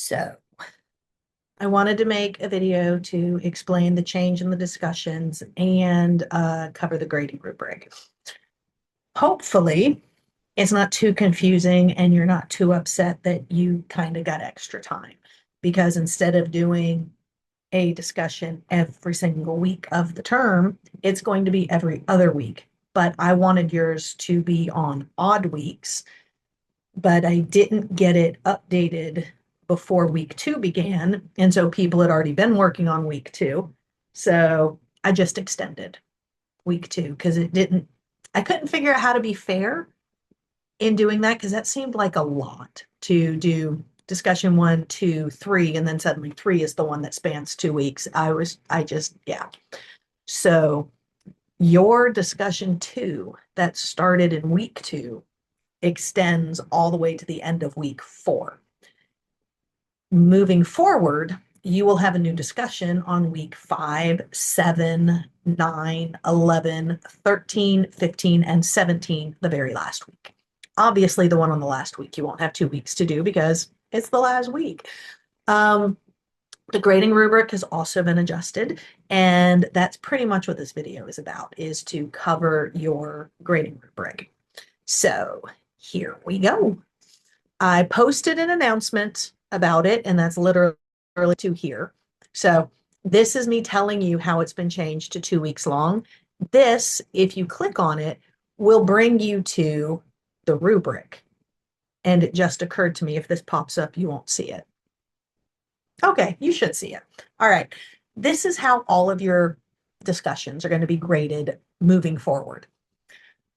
So I wanted to make a video to explain the change in the discussions and cover the grading rubric. Hopefully, it's not too confusing and you're not too upset that you kind of got extra time, because instead of doing a discussion every single week of the term, it's going to be every other week. But I wanted yours to be on odd weeks, but I didn't get it updated before week 2 began. And so people had already been working on week 2. So I just extended week 2 because I couldn't figure out how to be fair in doing that, because that seemed like a lot to do discussion 1, 2, 3, and then suddenly 3 is the one that spans 2 weeks. Yeah. So your discussion 2 that started in week 2 extends all the way to the end of week 4. Moving forward, you will have a new discussion on week 5, 7, 9, 11, 13, 15, and 17, the very last week. Obviously, the one on the last week, you won't have 2 weeks to do because it's the last week. The grading rubric has also been adjusted, and that's pretty much what this video is about, is to cover your grading rubric. So here we go. I posted an announcement about it, and that's literally to here. So this is me telling you how it's been changed to 2 weeks long. This, if you click on it, will bring you to the rubric. And it just occurred to me, if this pops up, you won't see it. Okay, you should see it. All right. This is how all of your discussions are going to be graded moving forward.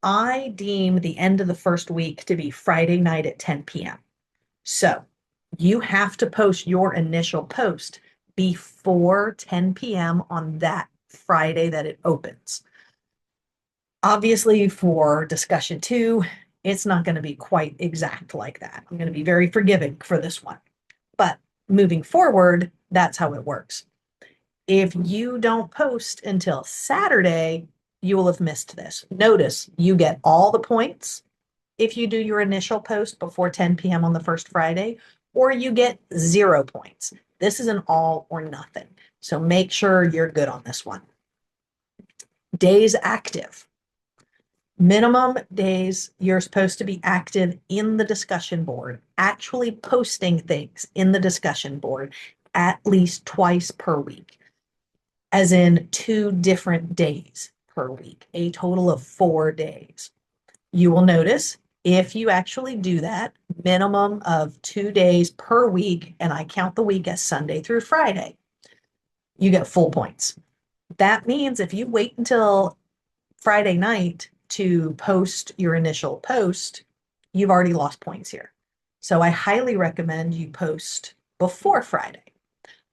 I deem the end of the first week to be Friday night at 10 p.m. So you have to post your initial post before 10 p.m. on that Friday that it opens. Obviously, for discussion 2, it's not going to be quite exact like that. I'm going to be very forgiving for this one. But moving forward, that's how it works. If you don't post until Saturday, you will have missed this. Notice you get all the points if you do your initial post before 10 p.m. on the first Friday, or you get 0 points. This is an all or nothing. So make sure you're good on this one. Days active. Minimum days you're supposed to be active in the discussion board, actually posting things in the discussion board at least twice per week, as in 2 different days per week, a total of 4 days. You will notice if you actually do that, minimum of 2 days per week, and I count the week as Sunday through Friday, you get full points. That means if you wait until Friday night to post your initial post, you've already lost points here. So I highly recommend you post before Friday.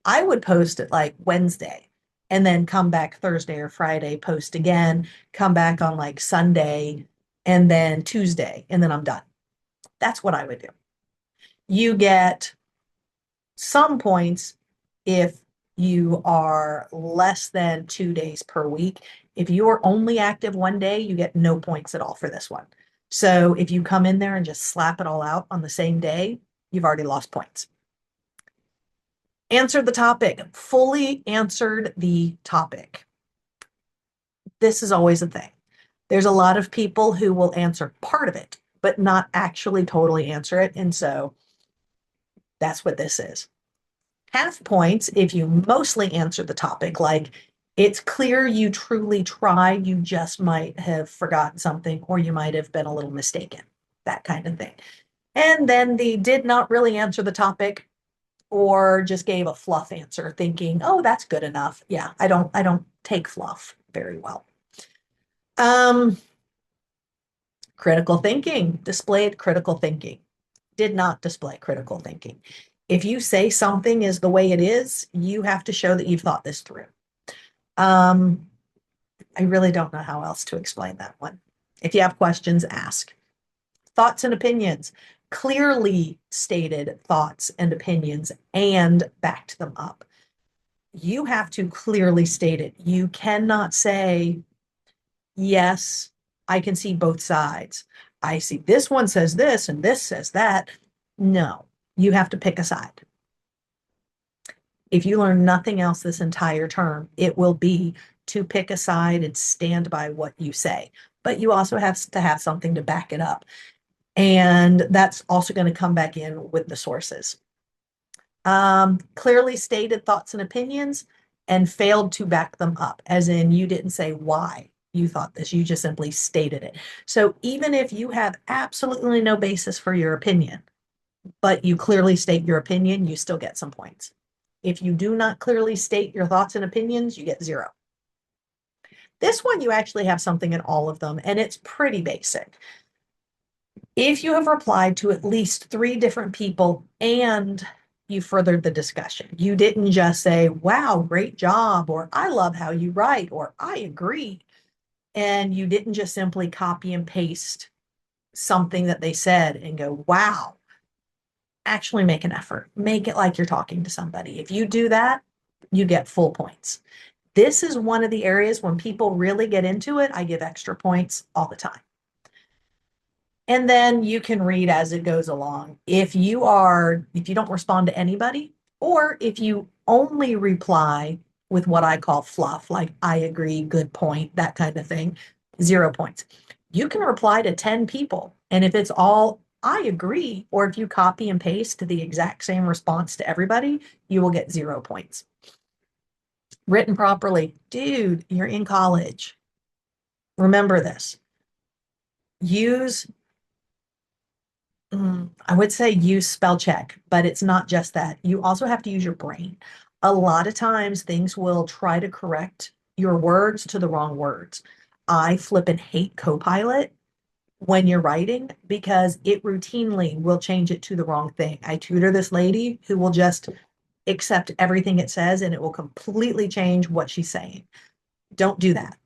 I would post it like Wednesday and then come back Thursday or Friday, post again, come back on like Sunday and then Tuesday, and then I'm done. That's what I would do. You get some points if you are less than 2 days per week. If you are only active 1 day, you get no points at all for this one. So if you come in there and just slap it all out on the same day, you've already lost points. Answered the topic, fully answered the topic. This is always a thing. There's a lot of people who will answer part of it, but not actually totally answer it. And so that's what this is. Half points if you mostly answer the topic, like it's clear you truly tried, you just might have forgotten something, or you might have been a little mistaken, that kind of thing. And then the did not really answer the topic, or just gave a fluff answer thinking, oh, that's good enough. Yeah, I don't take fluff very well. Critical thinking, displayed critical thinking, did not display critical thinking. If you say something is the way it is, you have to show that you've thought this through. I really don't know how else to explain that one. If you have questions, ask. Thoughts and opinions, clearly stated thoughts and opinions and backed them up. You have to clearly state it. You cannot say, yes, I can see both sides. I see this one says this and this says that. No, you have to pick a side. If you learn nothing else this entire term, it will be to pick a side and stand by what you say. But you also have to have something to back it up. And that's also going to come back in with the sources. Clearly stated thoughts and opinions and failed to back them up, as in you didn't say why you thought this, you just simply stated it. So even if you have absolutely no basis for your opinion, but you clearly state your opinion, you still get some points. If you do not clearly state your thoughts and opinions, you get 0. This one, you actually have something in all of them, and it's pretty basic. If you have replied to at least 3 different people and you furthered the discussion, you didn't just say, wow, great job, or I love how you write, or I agree. And you didn't just simply copy and paste something that they said and go, wow. Actually make an effort. Make it like you're talking to somebody. If you do that, you get full points. This is one of the areas when people really get into it, I give extra points all the time. And then you can read as it goes along. If you don't respond to anybody, or if you only reply with what I call fluff, like I agree, good point, that kind of thing, 0 points. You can reply to 10 people. And if it's all I agree, or if you copy and paste the exact same response to everybody, you will get 0 points. Written properly. Dude, you're in college. Remember this. I would say use spell check, but it's not just that. You also have to use your brain. A lot of times things will try to correct your words to the wrong words. I flip and hate Copilot when you're writing because it routinely will change it to the wrong thing. I tutor this lady who will just accept everything it says and it will completely change what she's saying. Don't do that.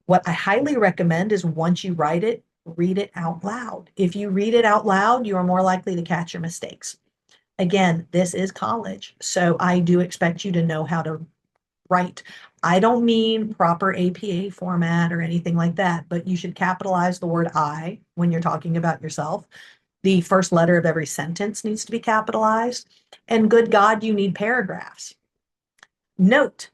What I highly recommend is once you write it, read it out loud. If you read it out loud, you are more likely to catch your mistakes. Again, this is college, so I do expect you to know how to write. I don't mean proper APA format or anything like that, but you should capitalize the word I when you're talking about yourself. The first letter of every sentence needs to be capitalized. And good God, you need paragraphs. Note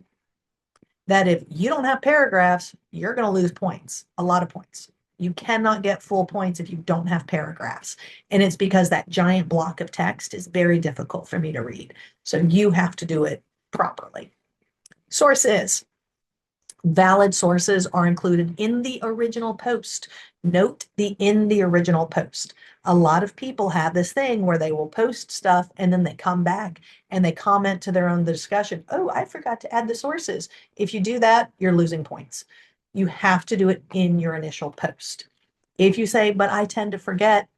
that if you don't have paragraphs, you're going to lose points, a lot of points. You cannot get full points if you don't have paragraphs. And it's because that giant block of text is very difficult for me to read. So you have to do it properly. Sources. Valid sources are included in the original post. Note the in the original post. A lot of people have this thing where they will post stuff and then they come back and they comment to their own discussion. Oh, I forgot to add the sources. If you do that, you're losing points. You have to do it in your initial post. If you say, but I tend to forget,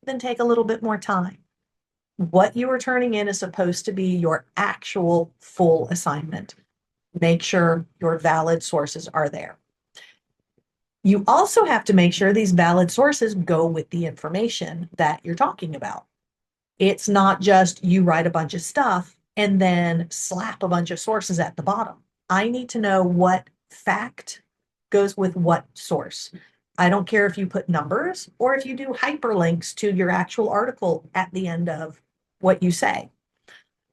then take a little bit more time. What you are turning in is supposed to be your actual full assignment. Make sure your valid sources are there. You also have to make sure these valid sources go with the information that you're talking about. It's not just you write a bunch of stuff and then slap a bunch of sources at the bottom. I need to know what fact goes with what source. I don't care if you put numbers or if you do hyperlinks to your actual article at the end of what you say.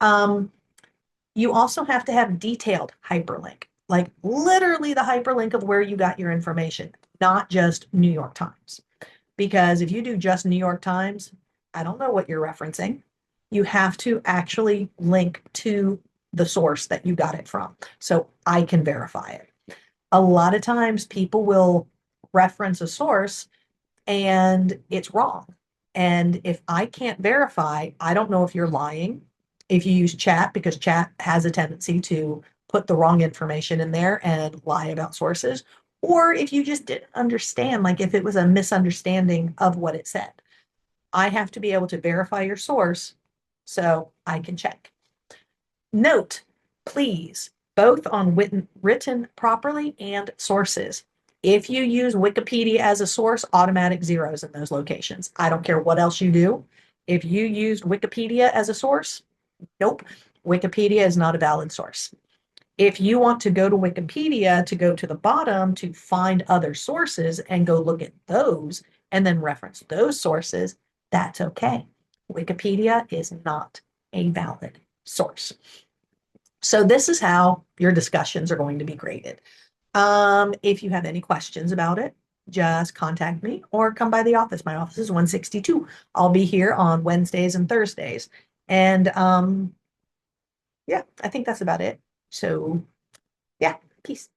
You also have to have detailed hyperlink, like literally the hyperlink of where you got your information, not just New York Times. Because if you do just New York Times, I don't know what you're referencing. You have to actually link to the source that you got it from so I can verify it. A lot of times people will reference a source and it's wrong. And if I can't verify, I don't know if you're lying. If you use chat, because chat has a tendency to put the wrong information in there and lie about sources, or if you just didn't understand, like if it was a misunderstanding of what it said. I have to be able to verify your source so I can check. Note, please, both on written properly and sources. If you use Wikipedia as a source, automatic zeros in those locations. I don't care what else you do. If you used Wikipedia as a source, nope, Wikipedia is not a valid source. If you want to go to Wikipedia to go to the bottom to find other sources and go look at those and then reference those sources, that's okay. Wikipedia is not a valid source. So this is how your discussions are going to be graded. If you have any questions about it, just contact me or come by the office. My office is 162. I'll be here on Wednesdays and Thursdays. And yeah, I think that's about it. So yeah, peace.